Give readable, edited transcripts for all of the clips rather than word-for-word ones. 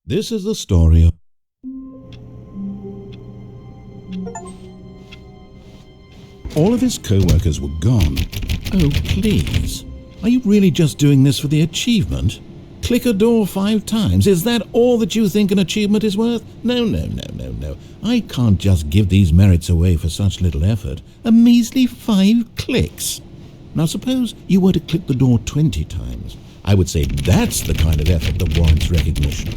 This is the story of... All of his co-workers were gone. Oh, please. Are you really just doing this for the achievement? Click a door 5 times. Is that all that you think an achievement is worth? No. I can't just give these merits away for such little effort. A measly 5 clicks. Now suppose you were to click the door 20 times. I would say that's the kind of effort that warrants recognition.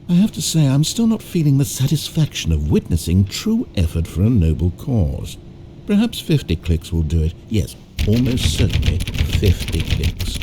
I have to say I'm still not feeling the satisfaction of witnessing true effort for a noble cause. Perhaps 50 clicks will do it. Yes, almost certainly 50 clicks.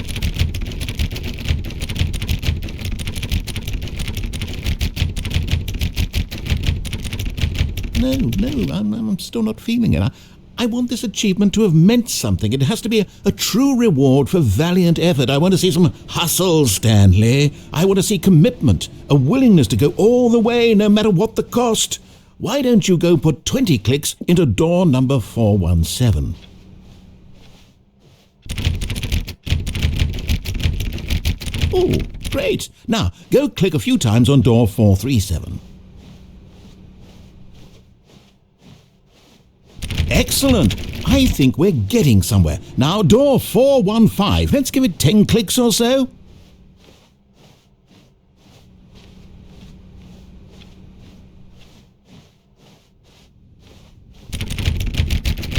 No, I'm still not feeling it. I want this achievement to have meant something. It has to be a true reward for valiant effort. I want to see some hustle, Stanley. I want to see commitment, a willingness to go all the way, no matter what the cost. Why don't you go put 20 clicks into door number 417? Oh, great. Now, go click a few times on door 437. Excellent. I think we're getting somewhere. Now, door 415. Let's give it 10 clicks or so.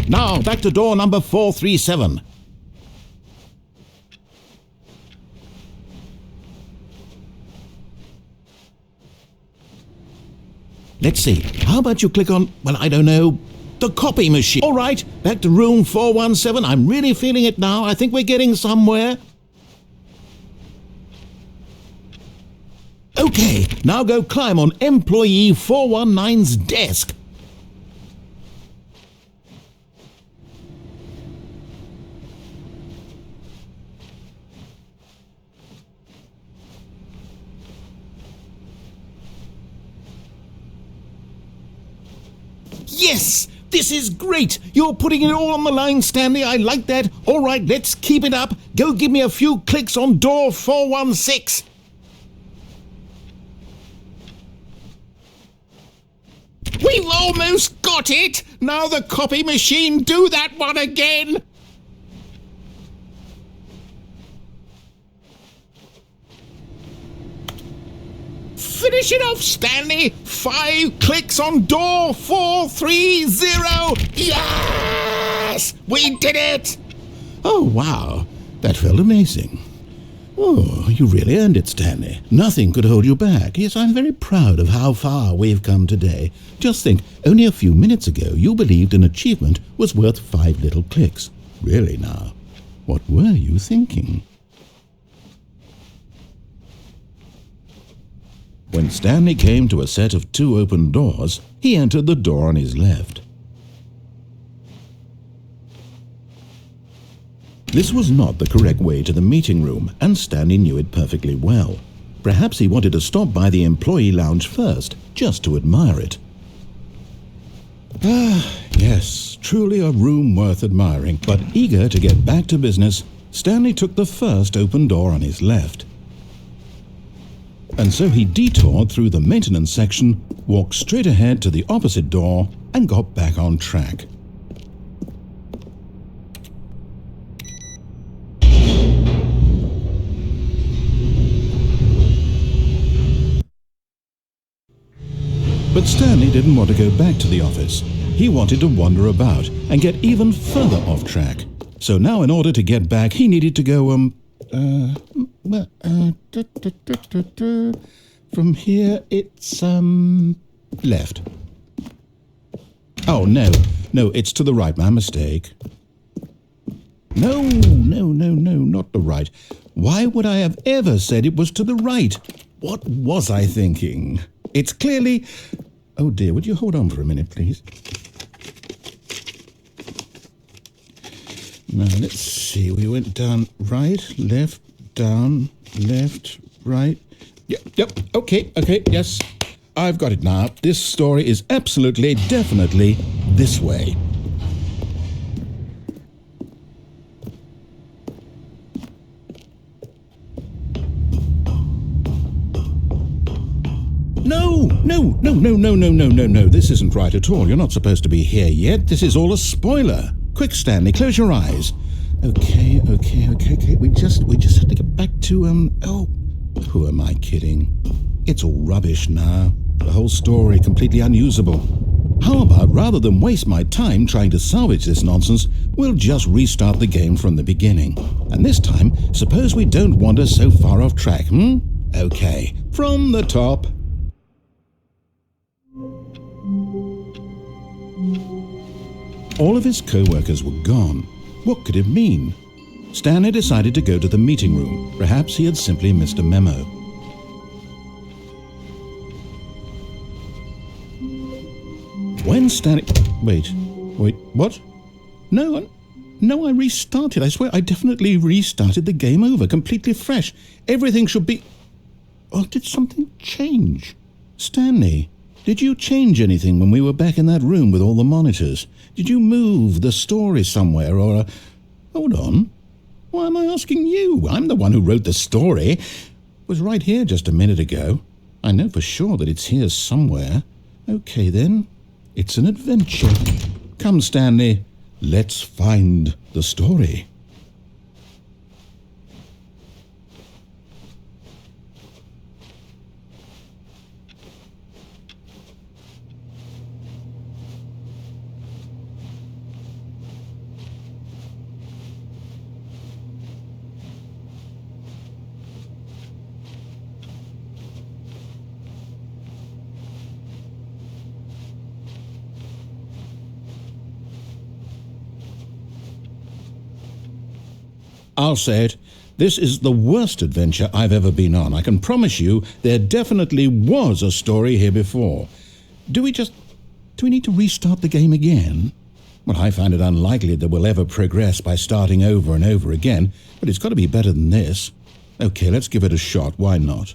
Now, back to door number 437. Let's see. How about you click on, well, I don't know, the copy machine. All right, back to room 417. I'm really feeling it now. I think we're getting somewhere. Okay, now go climb on employee 419's desk. Yes! This is great! You're putting it all on the line, Stanley. I like that. All right, let's keep it up. Go give me a few clicks on door 416. We've almost got it! Now the copy machine, do that one again! Finish it off, Stanley! 5 clicks on door 430! Yes! We did it! Oh, wow. That felt amazing. Oh, you really earned it, Stanley. Nothing could hold you back. Yes, I'm very proud of how far we've come today. Just think, only a few minutes ago you believed an achievement was worth 5 little clicks. Really now, what were you thinking? When Stanley came to a set of 2 open doors, he entered the door on his left. This was not the correct way to the meeting room, and Stanley knew it perfectly well. Perhaps he wanted to stop by the employee lounge first, just to admire it. Ah, yes, truly a room worth admiring. But eager to get back to business, Stanley took the first open door on his left. And so he detoured through the maintenance section, walked straight ahead to the opposite door, and got back on track. But Stanley didn't want to go back to the office. He wanted to wander about and get even further off track. So now in order to get back, he needed to go, from here it's, left. Oh, no, it's to the right, my mistake. No, not the right. Why would I have ever said it was to the right? What was I thinking? It's clearly... Oh dear, would you hold on for a minute, please? Now, let's see. We went down right, left, down, left, right. Yep, okay, yes. I've got it now. This story is absolutely, definitely this way. No, no, no, no, no, no, no, no, no. This isn't right at all. You're not supposed to be here yet. This is all a spoiler. Quick, Stanley, close your eyes. Okay. We just have to get back to, oh, who am I kidding? It's all rubbish now. The whole story completely unusable. How about, rather than waste my time trying to salvage this nonsense, we'll just restart the game from the beginning. And this time, suppose we don't wander so far off track, Okay, from the top. All of his co-workers were gone. What could it mean? Stanley decided to go to the meeting room. Perhaps he had simply missed a memo. When Stanley... Wait, what? No, I restarted. I swear I definitely restarted the game over, completely fresh. Everything should be... Oh, did something change? Stanley, did you change anything when we were back in that room with all the monitors? Did you move the story somewhere or... Hold on. Why am I asking you? I'm the one who wrote the story. It was right here just a minute ago. I know for sure that it's here somewhere. Okay, then. It's an adventure. Come, Stanley. Let's find the story. I'll say it. This is the worst adventure I've ever been on. I can promise you there definitely was a story here before. Do we need to restart the game again? Well, I find it unlikely that we'll ever progress by starting over and over again, but it's got to be better than this. Okay, let's give it a shot. Why not?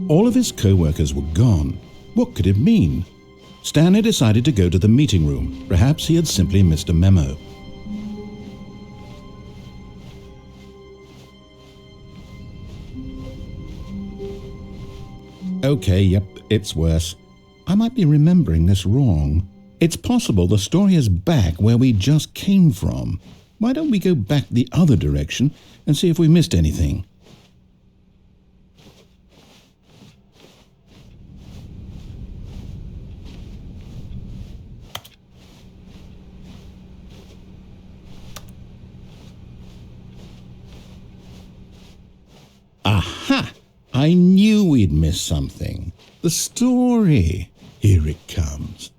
All of his co-workers were gone. What could it mean? Stanley decided to go to the meeting room. Perhaps he had simply missed a memo. Okay, yep, it's worse. I might be remembering this wrong. It's possible the story is back where we just came from. Why don't we go back the other direction and see if we missed anything? Aha! I knew we'd missed something. The story. Here it comes.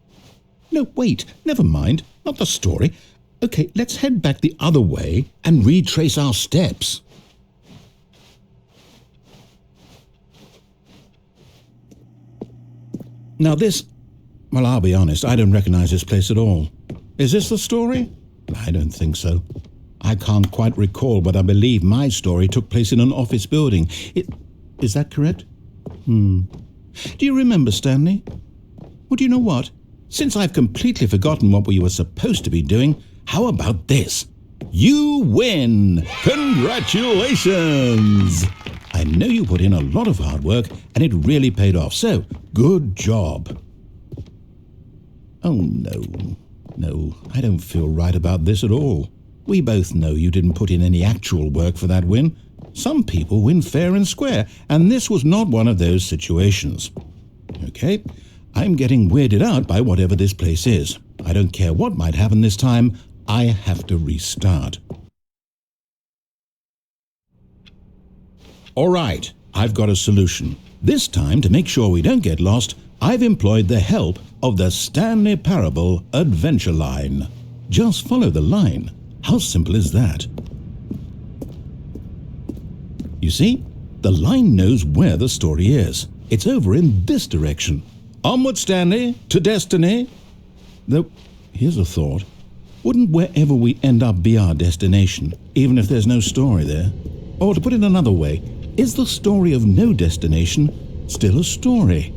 No, wait, never mind. Not the story. Okay, let's head back the other way and retrace our steps. Now this... Well, I'll be honest, I don't recognize this place at all. Is this the story? I don't think so. I can't quite recall, but I believe my story took place in an office building. Is that correct? Do you remember, Stanley? Well, do you know what? Since I've completely forgotten what we were supposed to be doing, how about this? You win! Congratulations! I know you put in a lot of hard work, and it really paid off, so good job. Oh, no, I don't feel right about this at all. We both know you didn't put in any actual work for that win. Some people win fair and square, and this was not one of those situations. Okay, I'm getting weirded out by whatever this place is. I don't care what might happen this time, I have to restart. All right, I've got a solution. This time, to make sure we don't get lost, I've employed the help of the Stanley Parable Adventure Line. Just follow the line. How simple is that? You see, the line knows where the story is. It's over in this direction. Onward, Stanley, to destiny. Though, here's a thought. Wouldn't wherever we end up be our destination, even if there's no story there? Or to put it another way, is the story of no destination still a story?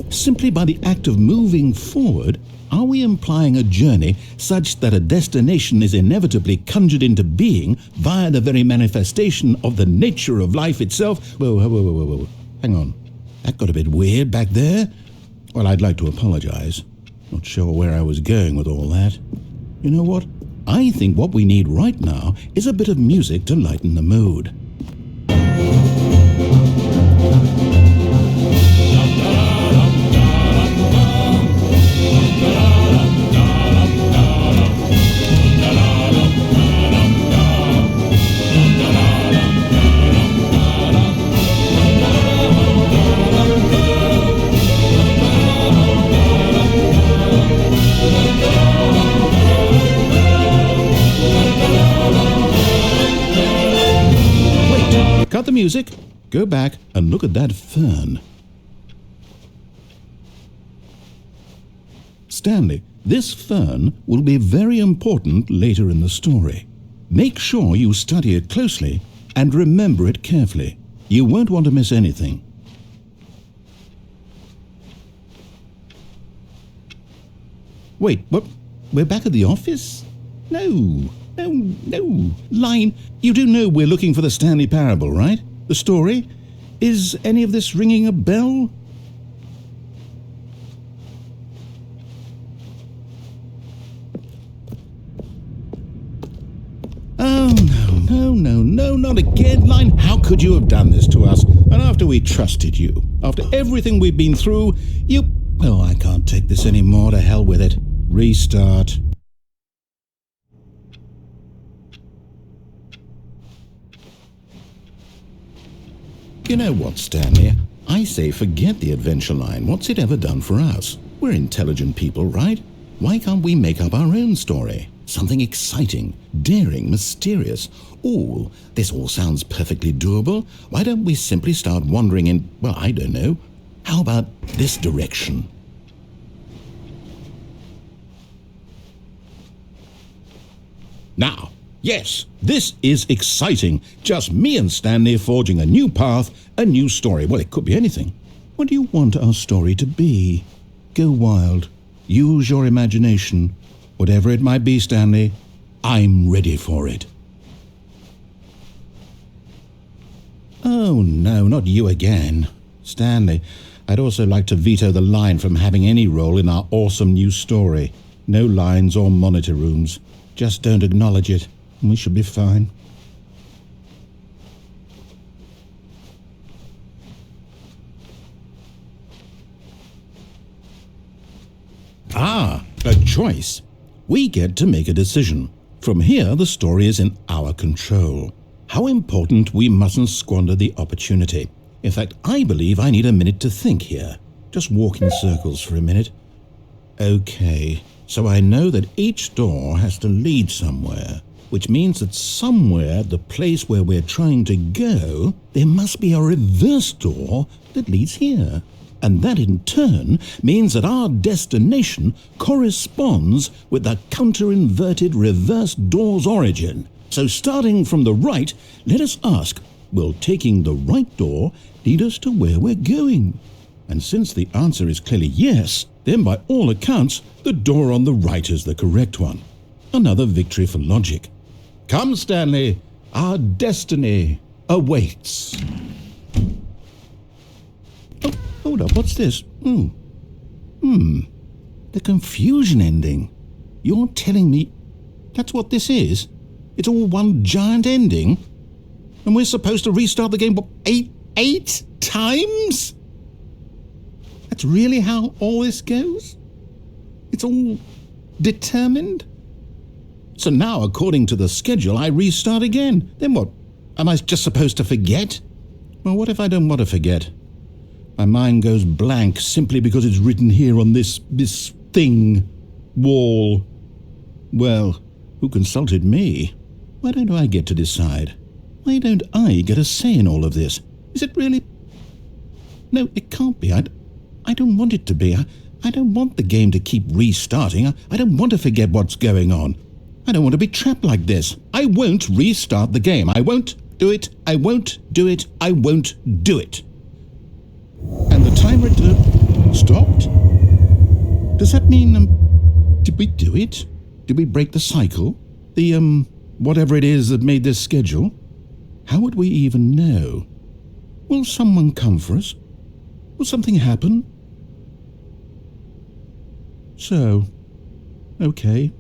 simply by the act of moving forward, are we implying a journey such that a destination is inevitably conjured into being via the very manifestation of the nature of life itself? Whoa. Hang on. That got a bit weird back there. Well, I'd like to apologize. Not sure where I was going with all that. You know what? I think what we need right now is a bit of music to lighten the mood. Cut the music, go back and look at that fern. Stanley, this fern will be very important later in the story. Make sure you study it closely and remember it carefully. You won't want to miss anything. Wait, what? We're back at the office? No. Line, you do know we're looking for the Stanley Parable, right? The story? Is any of this ringing a bell? Oh, no, not again, Line. How could you have done this to us? And after we trusted you, after everything we've been through, you... Oh, I can't take this anymore. To hell with it. Restart. You know what, Stanley? I say forget the adventure line. What's it ever done for us? We're intelligent people, right? Why can't we make up our own story? Something exciting, daring, mysterious. Ooh, this all sounds perfectly doable. Why don't we simply start wandering in, well, I don't know. How about this direction? Now, yes, this is exciting. Just me and Stanley forging a new path, a new story. Well, it could be anything. What do you want our story to be? Go wild. Use your imagination. Whatever it might be, Stanley, I'm ready for it. Oh, no, not you again. Stanley, I'd also like to veto the line from having any role in our awesome new story. No lines or monitor rooms. Just don't acknowledge it, and we should be fine. Ah, a choice. We get to make a decision. From here, the story is in our control. How important we mustn't squander the opportunity. In fact, I believe I need a minute to think here. Just walk in circles for a minute. Okay, so I know that each door has to lead somewhere, which means that somewhere, the place where we're trying to go, there must be a reverse door that leads here. And that in turn means that our destination corresponds with the counter-inverted reverse door's origin. So starting from the right, let us ask, will taking the right door lead us to where we're going? And since the answer is clearly yes, then by all accounts, the door on the right is the correct one. Another victory for logic. Come, Stanley, our destiny awaits. Oh, hold up, what's this? The confusion ending. You're telling me that's what this is? It's all one giant ending? And we're supposed to restart the game, what, eight times? That's really how all this goes? It's all determined? So now, according to the schedule, I restart again. Then what? Am I just supposed to forget? Well, what if I don't want to forget? My mind goes blank simply because it's written here on this thing, wall. Well, who consulted me? Why don't I get to decide? Why don't I get a say in all of this? Is it really? No, it can't be. I don't want it to be. I don't want the game to keep restarting. I don't want to forget what's going on. I don't want to be trapped like this. I won't restart the game. I won't do it. I won't do it. I won't do it. And the timer... Stop. Does that mean, did we do it? Did we break the cycle? The, whatever it is that made this schedule? How would we even know? Will someone come for us? Will something happen? So, okay.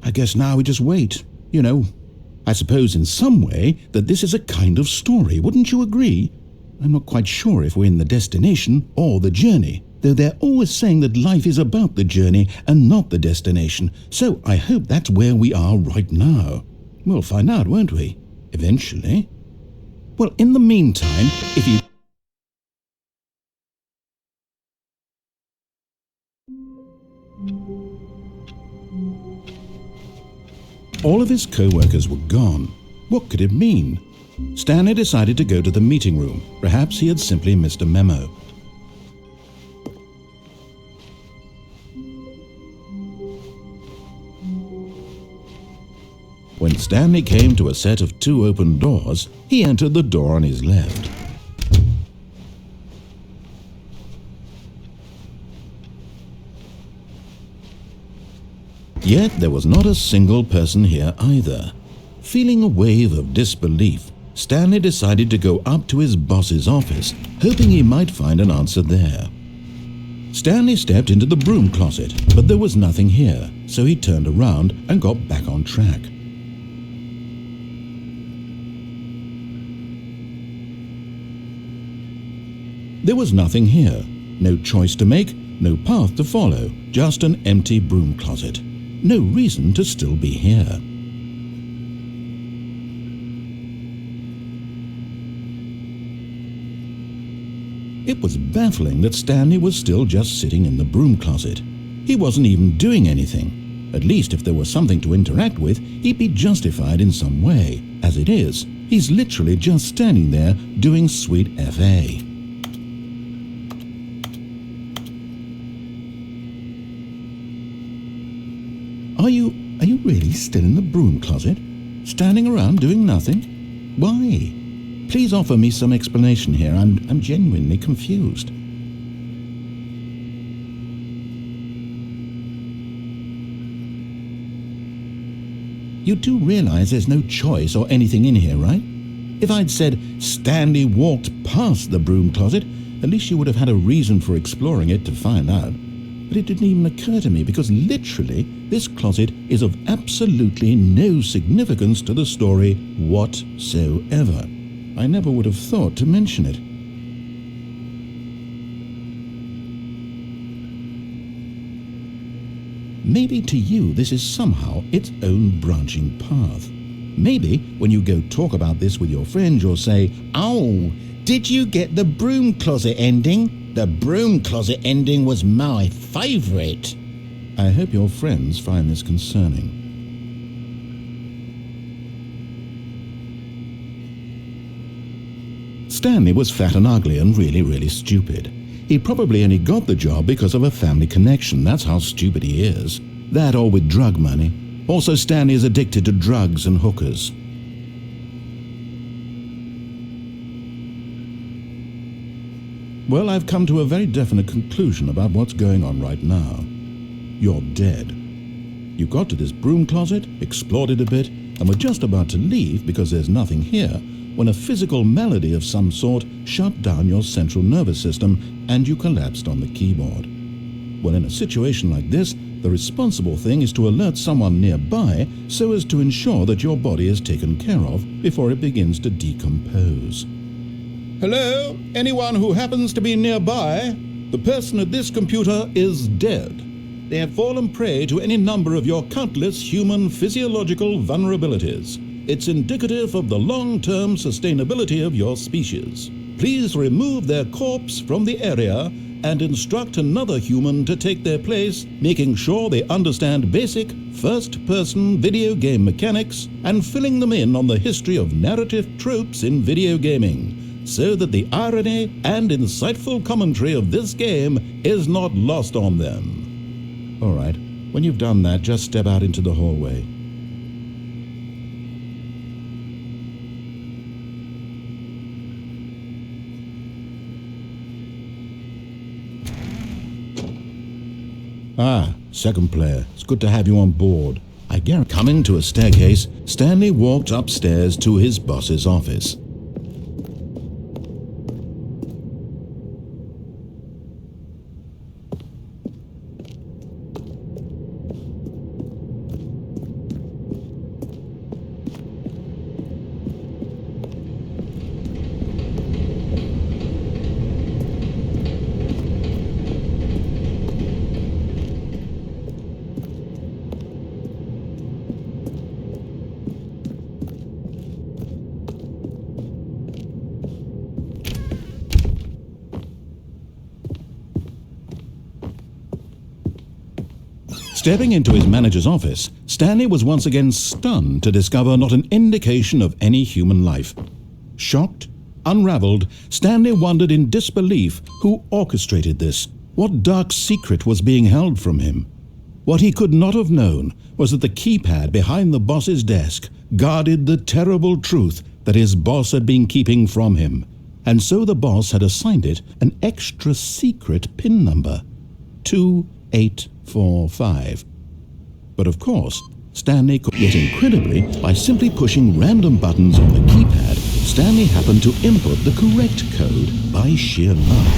I guess now we just wait. You know, I suppose in some way that this is a kind of story, wouldn't you agree? I'm not quite sure if we're in the destination or the journey, though they're always saying that life is about the journey and not the destination, so I hope that's where we are right now. We'll find out, won't we? Eventually. Well, in the meantime, if you... All of his co-workers were gone. What could it mean? Stanley decided to go to the meeting room. Perhaps he had simply missed a memo. When Stanley came to a set of 2 open doors, he entered the door on his left. Yet there was not a single person here either. Feeling a wave of disbelief, Stanley decided to go up to his boss's office, hoping he might find an answer there. Stanley stepped into the broom closet, but there was nothing here, so he turned around and got back on track. There was nothing here, no choice to make, no path to follow, just an empty broom closet. No reason to still be here. It was baffling that Stanley was still just sitting in the broom closet. He wasn't even doing anything. At least if there was something to interact with, he'd be justified in some way. As it is, he's literally just standing there doing sweet FA. Are you really still in the broom closet? Standing around doing nothing? Why? Please offer me some explanation here. I'm genuinely confused. You do realize there's no choice or anything in here, right? If I'd said Stanley walked past the broom closet, at least you would have had a reason for exploring it to find out. But it didn't even occur to me because literally this closet is of absolutely no significance to the story whatsoever. I never would have thought to mention it. Maybe to you this is somehow its own branching path. Maybe when you go talk about this with your friends you'll say, "Oh, did you get the broom closet ending? The broom closet ending was my favourite." I hope your friends find this concerning. Stanley was fat and ugly and really stupid. He probably only got the job because of a family connection. That's how stupid he is. That or with drug money. Also, Stanley is addicted to drugs and hookers. Well, I've come to a very definite conclusion about what's going on right now. You're dead. You got to this broom closet, explored it a bit, and were just about to leave because there's nothing here when a physical malady of some sort shut down your central nervous system and you collapsed on the keyboard. Well, in a situation like this, the responsible thing is to alert someone nearby so as to ensure that your body is taken care of before it begins to decompose. Hello? Anyone who happens to be nearby? The person at this computer is dead. They have fallen prey to any number of your countless human physiological vulnerabilities. It's indicative of the long-term sustainability of your species. Please remove their corpse from the area and instruct another human to take their place, making sure they understand basic first-person video game mechanics and filling them in on the history of narrative tropes in video gaming, so that the irony and insightful commentary of this game is not lost on them. All right, when you've done that, just step out into the hallway. Ah, second player. It's good to have you on board. I guarantee. Coming to a staircase, Stanley walked upstairs to his boss's office. Stepping into his manager's office, Stanley was once again stunned to discover not an indication of any human life. Shocked, unraveled, Stanley wondered in disbelief who orchestrated this. What dark secret was being held from him? What he could not have known was that the keypad behind the boss's desk guarded the terrible truth that his boss had been keeping from him, and so the boss had assigned it an extra secret PIN number, 2845. But of course, Stanley could, yet incredibly, by simply pushing random buttons on the keypad, Stanley happened to input the correct code by sheer luck.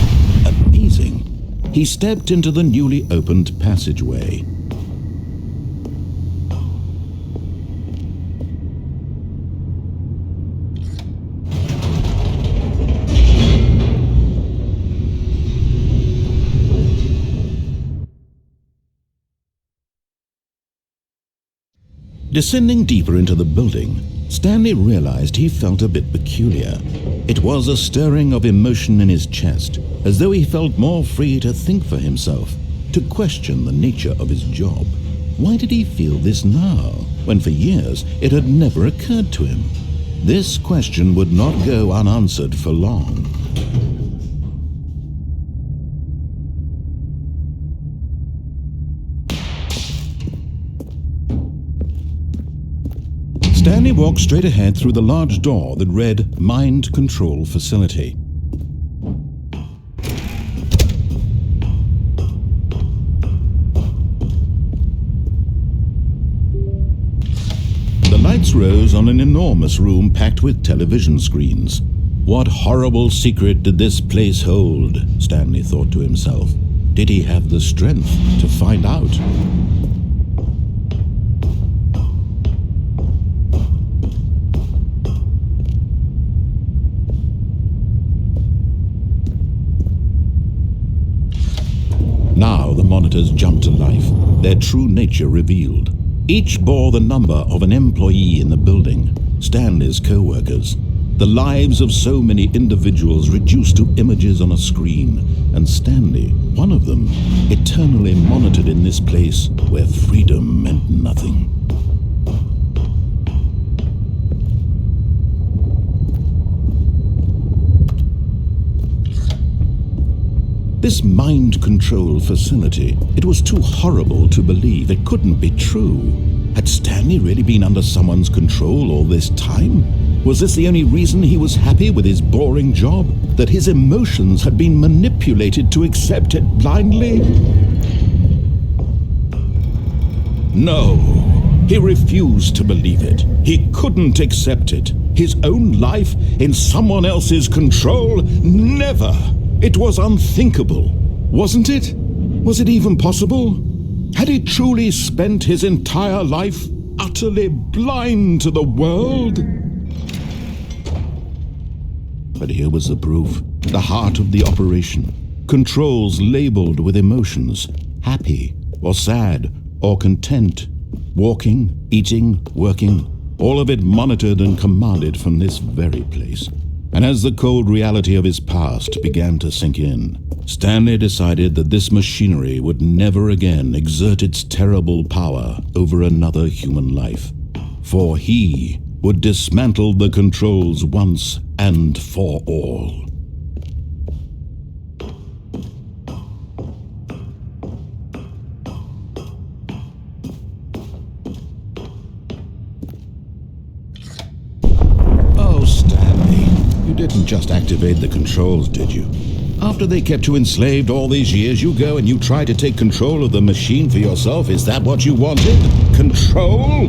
Amazing. He stepped into the newly opened passageway. Descending deeper into the building, Stanley realized he felt a bit peculiar. It was a stirring of emotion in his chest, as though he felt more free to think for himself, to question the nature of his job. Why did he feel this now, when for years it had never occurred to him? This question would not go unanswered for long. Stanley walked straight ahead through the large door that read Mind Control Facility. The lights rose on an enormous room packed with television screens. What horrible secret did this place hold? Stanley thought to himself. Did he have the strength to find out? Now the monitors jumped to life, their true nature revealed. Each bore the number of an employee in the building, Stanley's co-workers. The lives of so many individuals reduced to images on a screen, and Stanley, one of them, eternally monitored in this place where freedom meant nothing. This mind control facility, it was too horrible to believe. It couldn't be true. Had Stanley really been under someone's control all this time? Was this the only reason he was happy with his boring job? That his emotions had been manipulated to accept it blindly? No, he refused to believe it. He couldn't accept it. His own life in someone else's control? Never! It was unthinkable, wasn't it? Was it even possible? Had he truly spent his entire life utterly blind to the world? But here was the proof, the heart of the operation. Controls labeled with emotions, happy or sad or content, walking, eating, working, all of it monitored and commanded from this very place. And as the cold reality of his past began to sink in, Stanley decided that this machinery would never again exert its terrible power over another human life. For he would dismantle the controls once and for all. Oh, Stanley. You didn't just activate the controls, did you? After they kept you enslaved all these years, you go and you try to take control of the machine for yourself. Is that what you wanted? Control?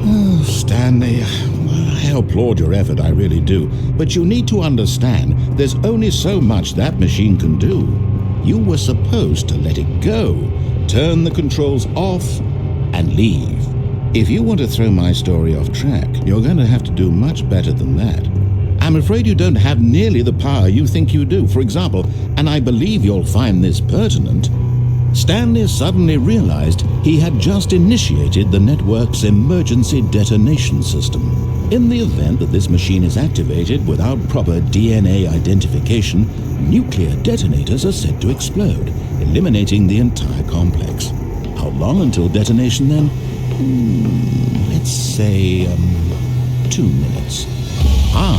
Oh, Stanley, I applaud your effort, I really do. But you need to understand, there's only so much that machine can do. You were supposed to let it go, turn the controls off, and leave. If you want to throw my story off track, you're going to have to do much better than that. I'm afraid you don't have nearly the power you think you do. For example, and I believe you'll find this pertinent, Stanley suddenly realized he had just initiated the network's emergency detonation system. In the event that this machine is activated without proper DNA identification, nuclear detonators are said to explode, eliminating the entire complex. How long until detonation then? Let's say 2 minutes.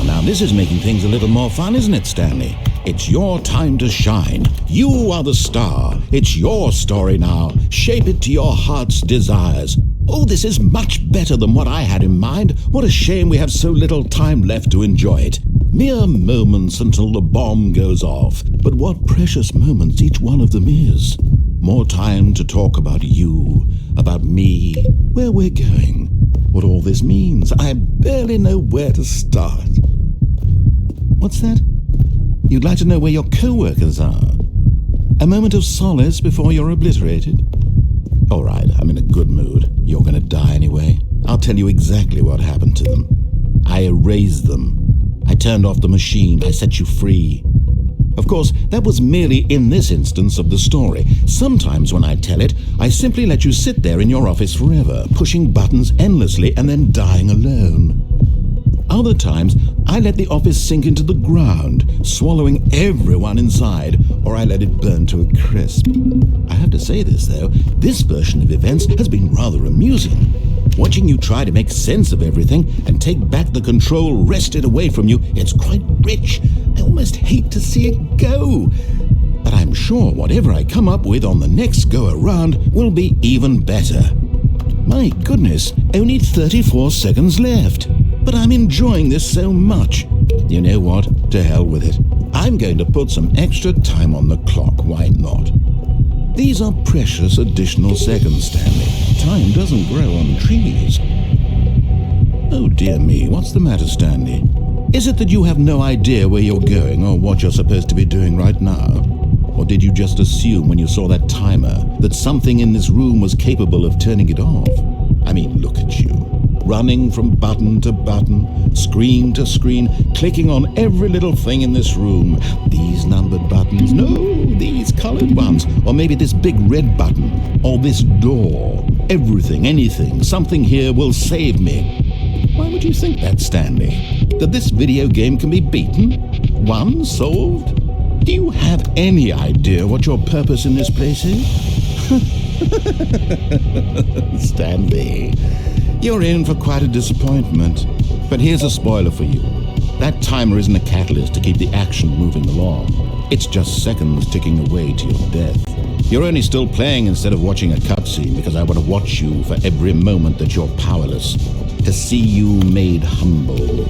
Now this is making things a little more fun, isn't it, Stanley? It's your time to shine. You are the star. It's your story now. Shape it to your heart's desires. Oh, this is much better than what I had in mind. What a shame we have so little time left to enjoy it. Mere moments until the bomb goes off. But what precious moments each one of them is. More time to talk about you, about me, where we're going, what all this means. I barely know where to start. What's that? You'd like to know where your co-workers are? A moment of solace before you're obliterated? All right, I'm in a good mood. You're going to die anyway. I'll tell you exactly what happened to them. I erased them. I turned off the machine. I set you free. Of course, that was merely in this instance of the story. Sometimes when I tell it, I simply let you sit there in your office forever, pushing buttons endlessly and then dying alone. Other times, I let the office sink into the ground, swallowing everyone inside, or I let it burn to a crisp. I have to say this, though, this version of events has been rather amusing. Watching you try to make sense of everything and take back the control wrested away from you, it's quite rich. I almost hate to see it go. But I'm sure whatever I come up with on the next go-around will be even better. My goodness, only 34 seconds left. But I'm enjoying this so much. You know what? To hell with it. I'm going to put some extra time on the clock. Why not? These are precious additional seconds, Stanley. Time doesn't grow on trees. Oh dear me, what's the matter, Stanley? Is it that you have no idea where you're going or what you're supposed to be doing right now? Or did you just assume when you saw that timer that something in this room was capable of turning it off? I mean, look at you. Running from button to button, screen to screen, clicking on every little thing in this room. These numbered buttons, no, these colored ones, or maybe this big red button, or this door. Everything, anything, something here will save me. Why would you think that, Stanley? That this video game can be beaten? Won? Solved? Do you have any idea what your purpose in this place is? Stanley, you're in for quite a disappointment. But here's a spoiler for you. That timer isn't a catalyst to keep the action moving along. It's just seconds ticking away to your death. You're only still playing instead of watching a cutscene because I want to watch you for every moment that you're powerless. To see you made humble.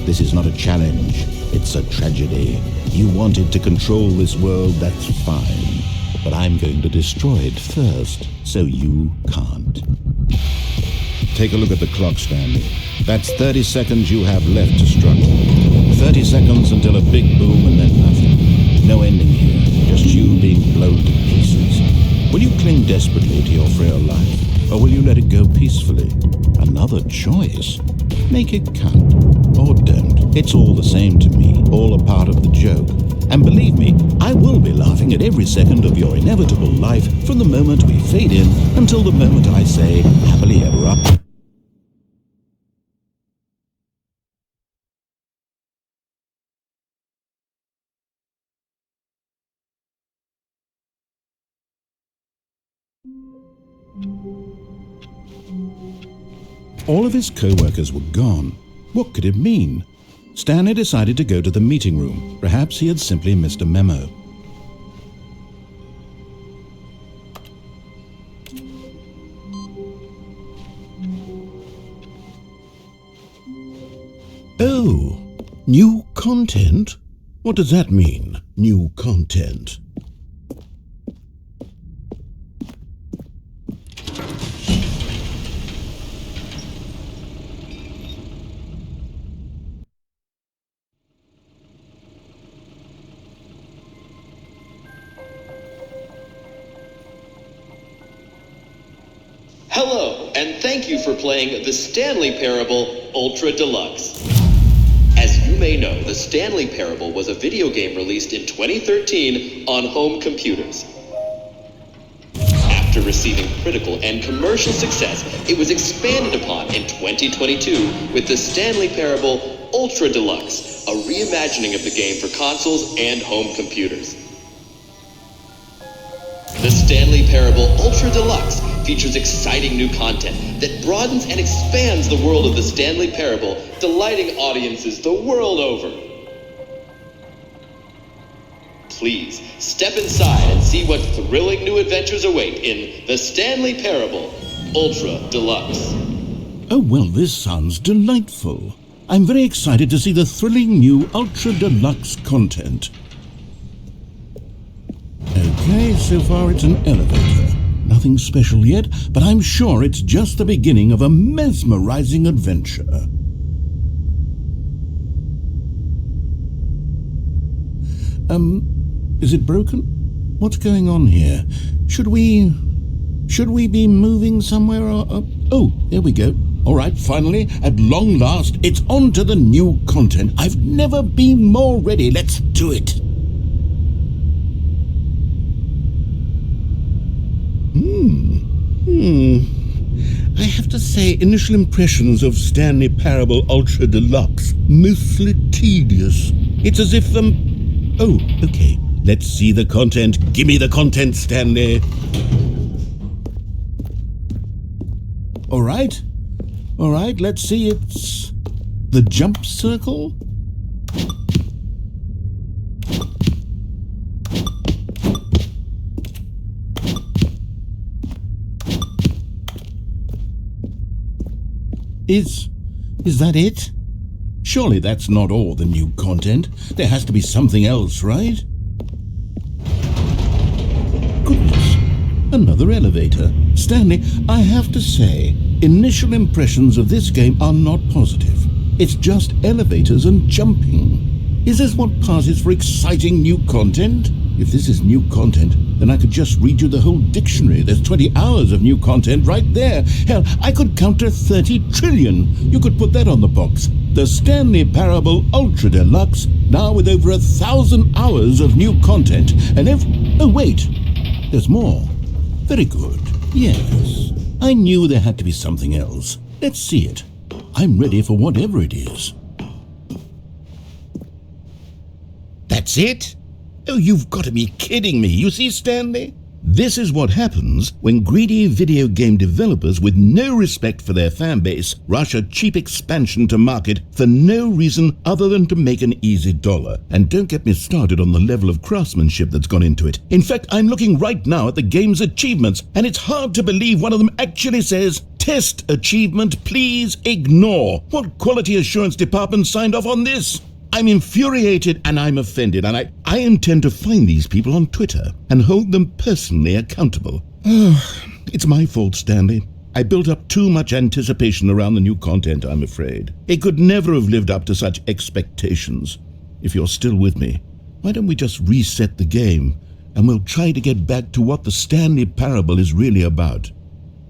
This is not a challenge. It's a tragedy. You wanted to control this world, that's fine. But I'm going to destroy it first, so you can't. Take a look at the clock, Stanley. That's 30 seconds you have left to struggle. 30 seconds until a big boom and then nothing. No ending here, just you being blown to pieces. Will you cling desperately to your frail life, or will you let it go peacefully? Another choice. Make it count, or don't. It's all the same to me, all a part of the joke. And believe me, I will be laughing at every second of your inevitable life from the moment we fade in until the moment I say, happily ever after. All of his co-workers were gone. What could it mean? Stanley decided to go to the meeting room. Perhaps he had simply missed a memo. Oh, new content? What does that mean, new content? Hello, and thank you for playing the Stanley Parable Ultra Deluxe. As you may know, the Stanley Parable was a video game released in 2013 on home computers. After receiving critical and commercial success, it was expanded upon in 2022 with the Stanley Parable Ultra Deluxe, a reimagining of the game for consoles and home computers. The Stanley Parable Ultra Deluxe features exciting new content that broadens and expands the world of the Stanley Parable, delighting audiences the world over. Please step inside and see what thrilling new adventures await in the Stanley Parable Ultra Deluxe. Oh, well, this sounds delightful. I'm very excited to see the thrilling new Ultra Deluxe content. Okay, so far it's an elevator. Nothing special yet, but I'm sure it's just the beginning of a mesmerizing adventure. Is it broken? What's going on here? Should we be moving somewhere or... Oh, there we go. All right, finally, at long last, it's on to the new content. I've never been more ready. Let's do it. I have to say, initial impressions of Stanley Parable Ultra Deluxe, mostly tedious. It's as if Oh, okay. Let's see the content. Give me the content, Stanley. All right, let's see. It's the jump circle. Is that it? Surely that's not all the new content. There has to be something else, right? Goodness, another elevator. Stanley, I have to say, initial impressions of this game are not positive. It's just elevators and jumping. Is this what passes for exciting new content? If this is new content, then I could just read you the whole dictionary. There's 20 hours of new content right there. Hell, I could count to 30 trillion. You could put that on the box. The Stanley Parable Ultra Deluxe, now with over 1,000 hours of new content. And oh wait, there's more. Very good. Yes, I knew there had to be something else. Let's see it. I'm ready for whatever it is. That's it? Oh, you've got to be kidding me. You see, Stanley? This is what happens when greedy video game developers with no respect for their fan base rush a cheap expansion to market for no reason other than to make an easy dollar. And don't get me started on the level of craftsmanship that's gone into it. In fact, I'm looking right now at the game's achievements, and it's hard to believe one of them actually says, "Test achievement, please ignore." What quality assurance department signed off on this? I'm infuriated and I'm offended, and I intend to find these people on Twitter and hold them personally accountable. It's my fault, Stanley. I built up too much anticipation around the new content, I'm afraid. It could never have lived up to such expectations. If you're still with me, why don't we just reset the game and we'll try to get back to what the Stanley Parable is really about.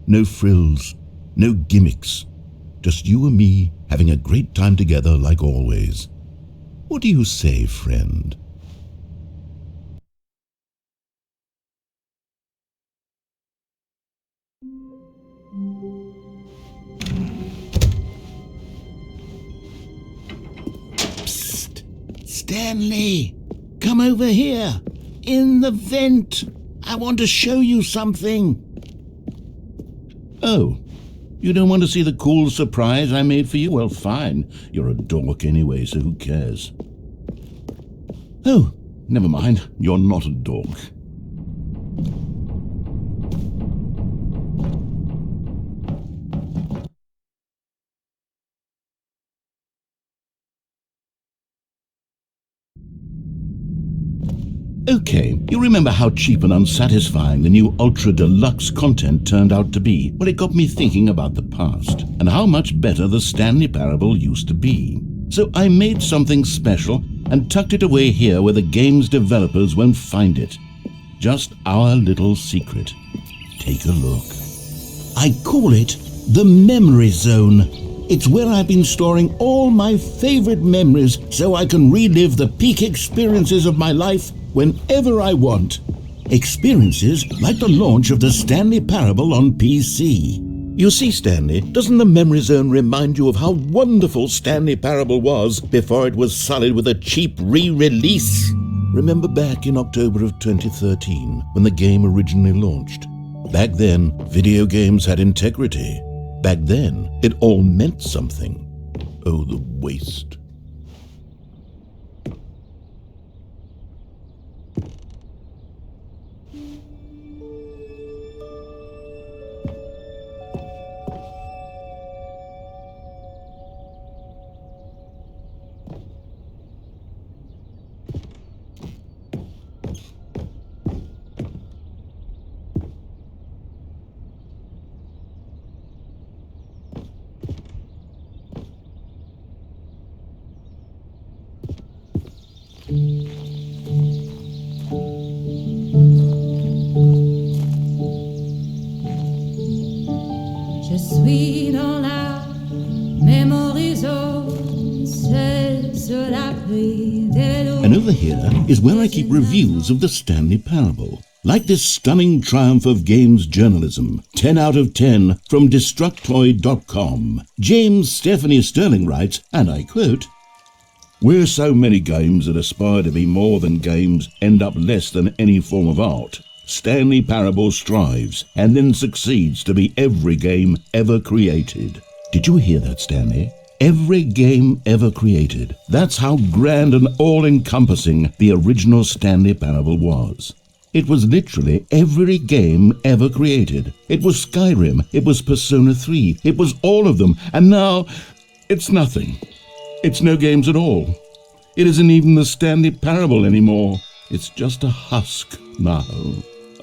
No frills, no gimmicks. Just you and me having a great time together like always. What do you say, friend? Psst! Stanley! Come over here! In the vent! I want to show you something! Oh, you don't want to see the cool surprise I made for you? Well, fine. You're a dork anyway, so who cares? Oh, never mind. You're not a dork. Okay, you remember how cheap and unsatisfying the new Ultra Deluxe content turned out to be? Well, it got me thinking about the past and how much better the Stanley Parable used to be. So I made something special and tucked it away here where the game's developers won't find it. Just our little secret. Take a look. I call it the Memory Zone. It's where I've been storing all my favorite memories so I can relive the peak experiences of my life whenever I want. Experiences like the launch of the Stanley Parable on PC. You see, Stanley, doesn't the Memory Zone remind you of how wonderful Stanley Parable was before it was sullied with a cheap re-release? Remember back in October of 2013 when the game originally launched? Back then, video games had integrity. Back then, it all meant something. Oh, the waste. Je suis dans la memory zone, seul sur l'abri des loups. And over here is where I keep reviews of the Stanley Parable. Like this stunning triumph of games journalism, 10 out of 10 from Destructoid.com. James Stephanie Sterling writes, and I quote, "Where so many games that aspire to be more than games end up less than any form of art, Stanley Parable strives and then succeeds to be every game ever created." Did you hear that, Stanley? Every game ever created. That's how grand and all-encompassing the original Stanley Parable was. It was literally every game ever created. It was Skyrim, it was Persona 3, it was all of them, and now it's nothing. It's no games at all. It isn't even the Stanley Parable anymore. It's just a husk now.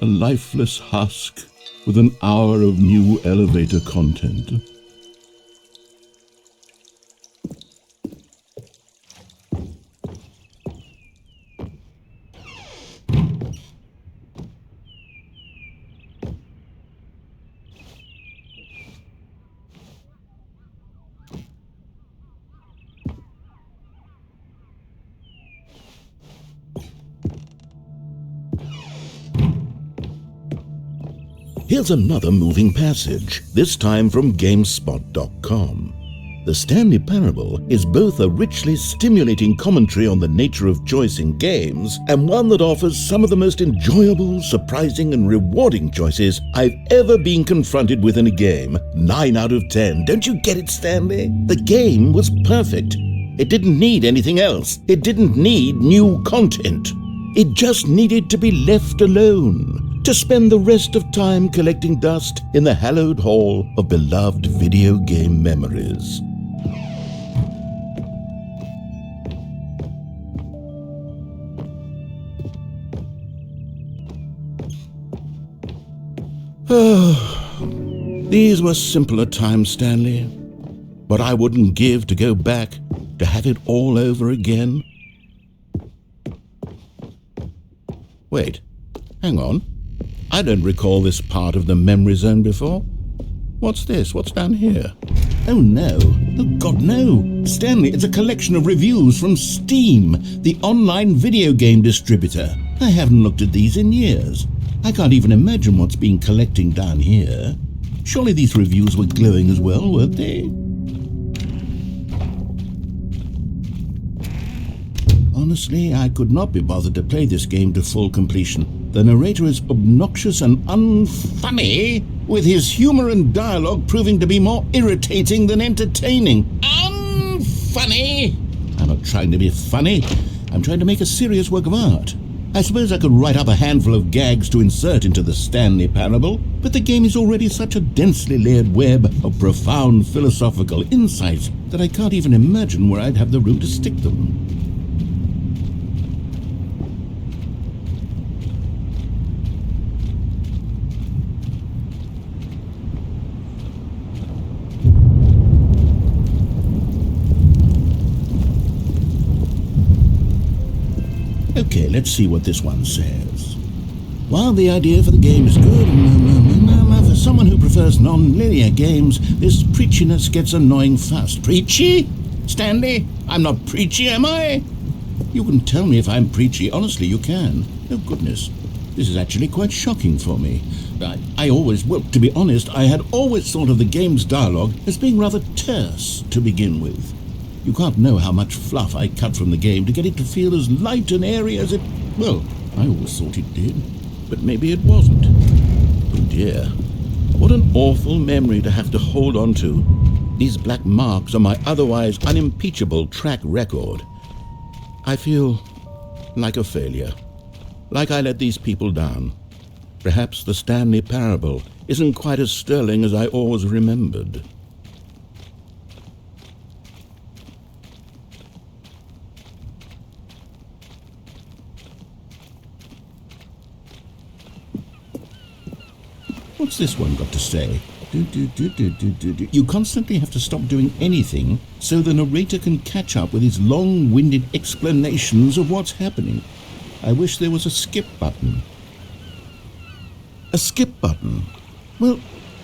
A lifeless husk with an hour of new elevator content. Here's another moving passage, this time from GameSpot.com. The Stanley Parable is both a richly stimulating commentary on the nature of choice in games and one that offers some of the most enjoyable, surprising, and rewarding choices I've ever been confronted with in a game. 9 out of 10. Don't you get it, Stanley? The game was perfect. It didn't need anything else. It didn't need new content. It just needed to be left alone, to spend the rest of time collecting dust in the hallowed hall of beloved video game memories. These were simpler times, Stanley, but I wouldn't give to go back to have it all over again. Wait, hang on. I don't recall this part of the memory zone before. What's this? What's down here? Oh no. Oh God, no. Stanley, it's a collection of reviews from Steam, the online video game distributor. I haven't looked at these in years. I can't even imagine what's been collecting down here. Surely these reviews were glowing as well, weren't they? Honestly, I could not be bothered to play this game to full completion. The narrator is obnoxious and unfunny, with his humor and dialogue proving to be more irritating than entertaining. Unfunny? I'm not trying to be funny. I'm trying to make a serious work of art. I suppose I could write up a handful of gags to insert into the Stanley Parable, but the game is already such a densely layered web of profound philosophical insights that I can't even imagine where I'd have the room to stick them. Okay, let's see what this one says. While the idea for the game is good, for someone who prefers non-linear games, this preachiness gets annoying fast. Preachy? Stanley? I'm not preachy, am I? You can tell me if I'm preachy. Honestly, you can. Oh, goodness. This is actually quite shocking for me. Well, to be honest, I had always thought of the game's dialogue as being rather terse to begin with. You can't know how much fluff I cut from the game to get it to feel as light and airy as it... Well, I always thought it did, but maybe it wasn't. Oh dear. What an awful memory to have to hold on to. These black marks on my otherwise unimpeachable track record. I feel like a failure. Like I let these people down. Perhaps the Stanley Parable isn't quite as sterling as I always remembered. What's this one got to say? You constantly have to stop doing anything so the narrator can catch up with his long-winded explanations of what's happening. I wish there was a skip button. A skip button? Well,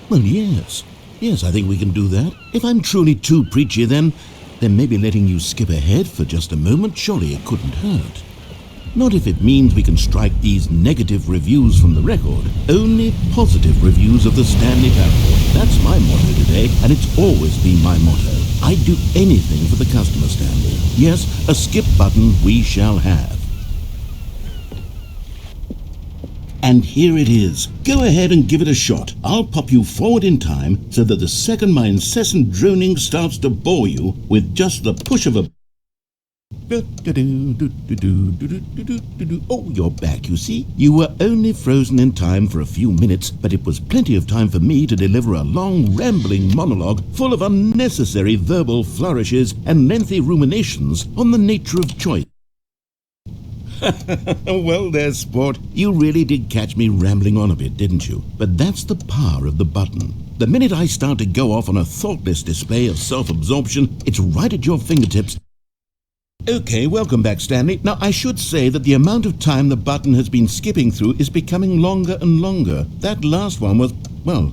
yes. Yes, I think we can do that. If I'm truly too preachy, then maybe letting you skip ahead for just a moment, surely it couldn't hurt. Not if it means we can strike these negative reviews from the record. Only positive reviews of the Stanley Parable. That's my motto today, and it's always been my motto. I'd do anything for the customer, Stanley. Yes, a skip button we shall have. And here it is. Go ahead and give it a shot. I'll pop you forward in time so that the second my incessant droning starts to bore you with just the push of a... Oh, you're back, you see. You were only frozen in time for a few minutes, but it was plenty of time for me to deliver a long, rambling monologue full of unnecessary verbal flourishes and lengthy ruminations on the nature of choice. Well, there's sport. You really did catch me rambling on a bit, didn't you? But that's the power of the button. The minute I start to go off on a thoughtless display of self-absorption, it's right at your fingertips. Okay, welcome back, Stanley. Now, I should say that the amount of time the button has been skipping through is becoming longer and longer. That last one was, well,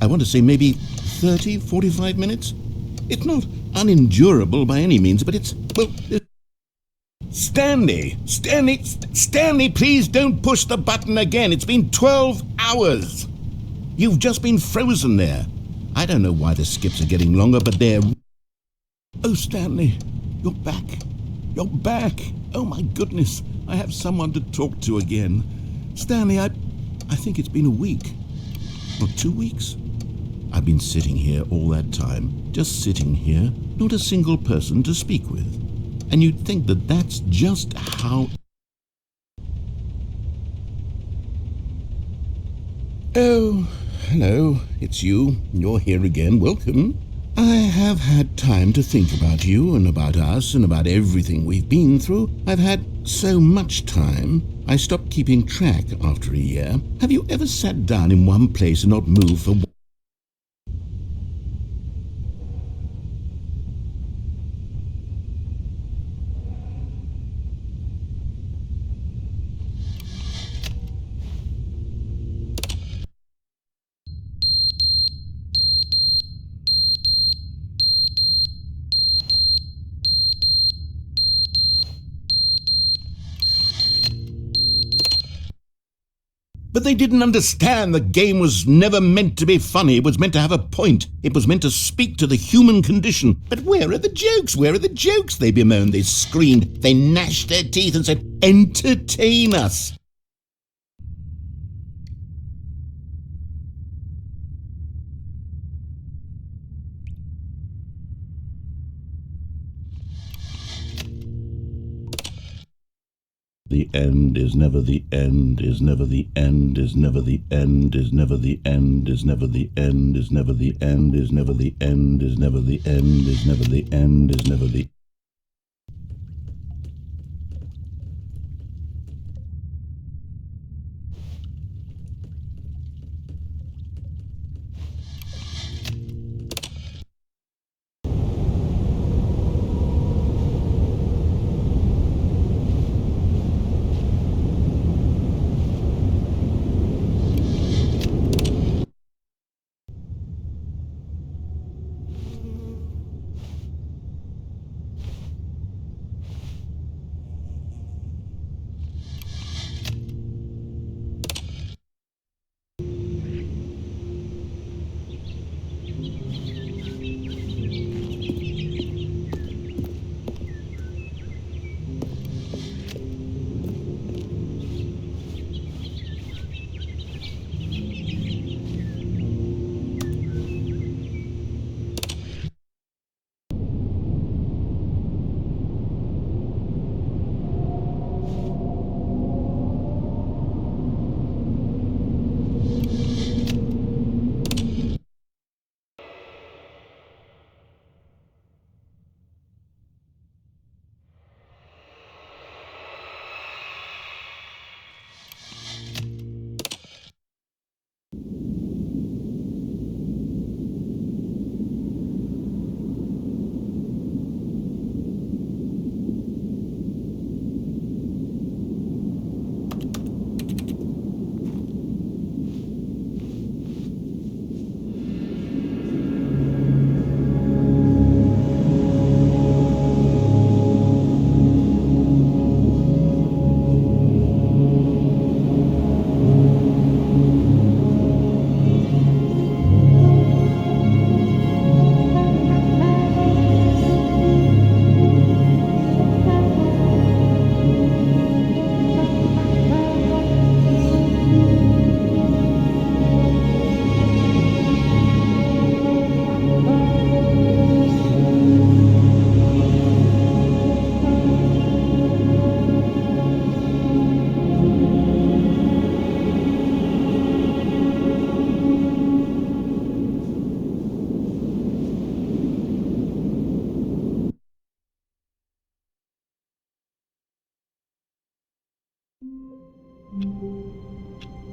I want to say maybe 30, 45 minutes? It's not unendurable by any means, but it's, well... Stanley, please don't push the button again. It's been 12 hours. You've just been frozen there. I don't know why the skips are getting longer, but they're... Oh, Stanley, you're back. You're back. Oh, my goodness. I have someone to talk to again. Stanley, I think it's been a week. Or 2 weeks. I've been sitting here all that time. Just sitting here. Not a single person to speak with. And you'd think that that's just how... Oh, hello. It's you. You're here again. Welcome. I have had time to think about you and about us and about everything we've been through. I've had so much time. I stopped keeping track after a year. Have you ever sat down in one place and not moved for... But they didn't understand the game was never meant to be funny. It was meant to have a point. It was meant to speak to the human condition. But where are the jokes? Where are the jokes? They bemoaned, they screamed, they gnashed their teeth and said, entertain us. The end is never the end, is never the end, is never the end, is never the end, is never the end, is never the end, is never the end, is never the end, is never the end, is never the